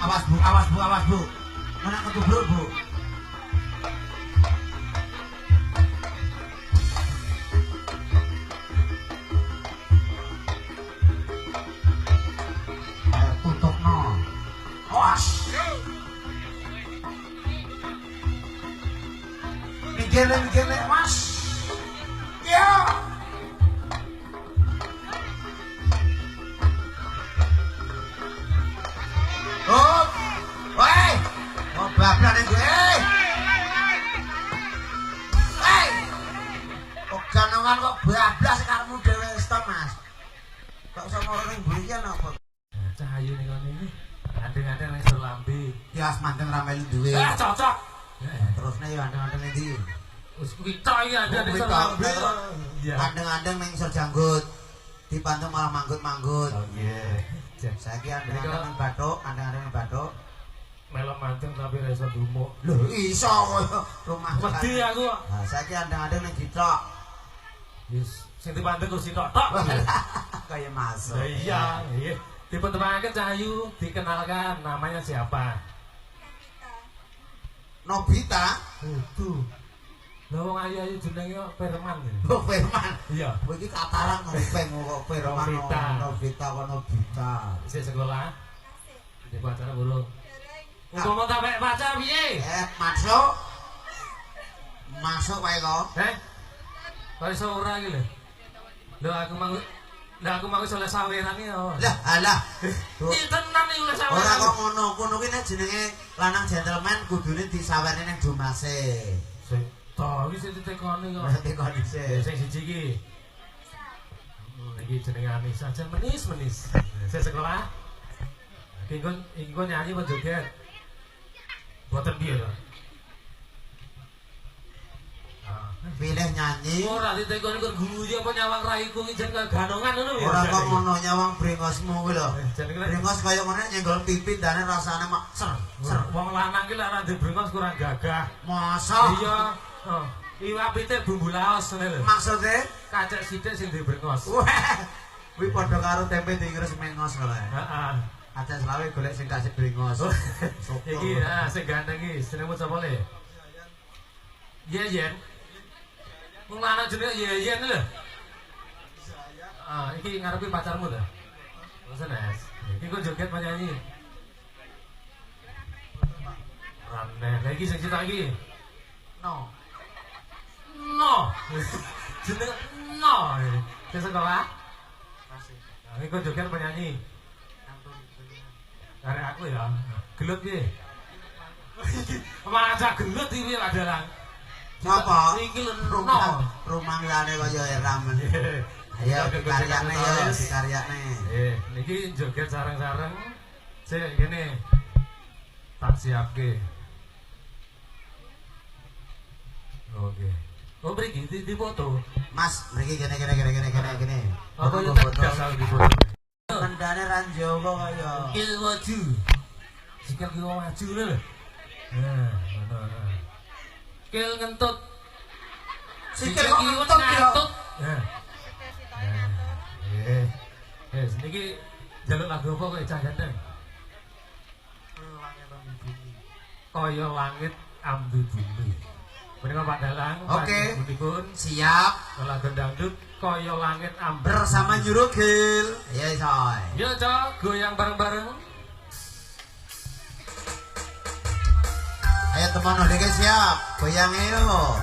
Awas Bu, awas Bu, awas Bu. Mana ketubruk Bu? Tutup no. Awas. Mikir Mas. Ya. Oh, woi, mau bablas nih gue. Hei, kok ganongan kok bablas karmu dewe stop Mas. Kok usah ngorong yang buri kan apa? Cahayu nih kan ini, adeng-adeng nih selambi. Ya manteng ramai duwe. Cocok. Terus nih adeng-adeng ini. Us kita ya ada di selambi. Adeng-adeng ning isor janggut. Dibantu malah manggut-manggut. Oh iya. Saiki adeng-adeng bathuk, adeng-adeng bathuk. Melok manteng tapi ra iso dumuk. Lho iso koyo rumah. Wedi aku. Nah, saiki adeng-adeng ning ditok. Wis sing dipandeng kursi tok. Kayak masuk. Iya, iya. Dipertemukan Cahayu, dikenalkan namanya siapa? Nobita. Tuh. Lah wong ayu-ayu jenenge Firman. Oh, Firman. Iya. Kowe iki kataran ngopeng kok Firman. Nobita kok Nobita. Isih sekolah. Di pacaran burung. Umpama sampe pacar piye? Masuk. Masuk wae kok. Kok iso ora iki lho. Lah aku mau soleh saweran iki yo. Lah, alah. Iki tenan iki oleh saweran. Ora kok ngono, kono ki nek jenenge lanang gentleman kudune disawerne ning Dumase. Toh, iki sing ditekoni kok. Tekoni sih. Sing siji iki. Iki jenenge Anissa, jan manis. Saya sekolah. Iki kon nyanyi apa joget? Boten piye to? Pilih nyanyi. Ora ditekoni kok guyu apa nyawang raiku iki jan ganongan ngono ya. Ora kok ngono nyawang brengosmu kuwi lho. Brengos kaya ngene nyenggol pipi dane rasane mak ser. Wong lanang ki lek ora dibrengos kurang gagah. Masa? Iya. Iwak pite bumbu laos ngene lho. Maksude Kacek sithik sing dibrengos. wah. Kuwi padha karo tempe diiris mengos lho. Heeh. Aceh selawe golek sing kasih brengos. Iki sing ganteng iki jenengmu sapa le? Yeyen. Wong lanang jenenge Yeyen lho. Iki ngarepe pacarmu ta? Masa Nes. Iki kok joget penyanyi. Raneh. Lagi sing cita iki. No. Jeneng No. Ke sekolah? Masih. Iki kok joget penyanyi. Karek aku ya. Gelut piye? Maca gelut iki adalah. Apa? Iki lho Rumah lane kaya eramen. Ayo dikaryane yo, dikaryane. Niki joget sareng-sareng. Sik ngene. Tak siapke. Oke. Oh mriki di foto. Mas, mriki kene. Apa yo dasar di foto. Mendane ra njowo kaya. Kil maju. Sikil ki maju lho. Nah, ngono. Kil ngentut. Sikil kok ngentut ya. Niki jaluk lagu apa kok cah ganteng? Kaya langit ambu bumi. Menika Pak Dalang, Oke. Pun Siap. lagu dangdut kaya langit ambu Bersama Jurugil. Ya coy. Yo cok, goyang bareng-bareng. Ayo teman-teman siap. Goyang yo.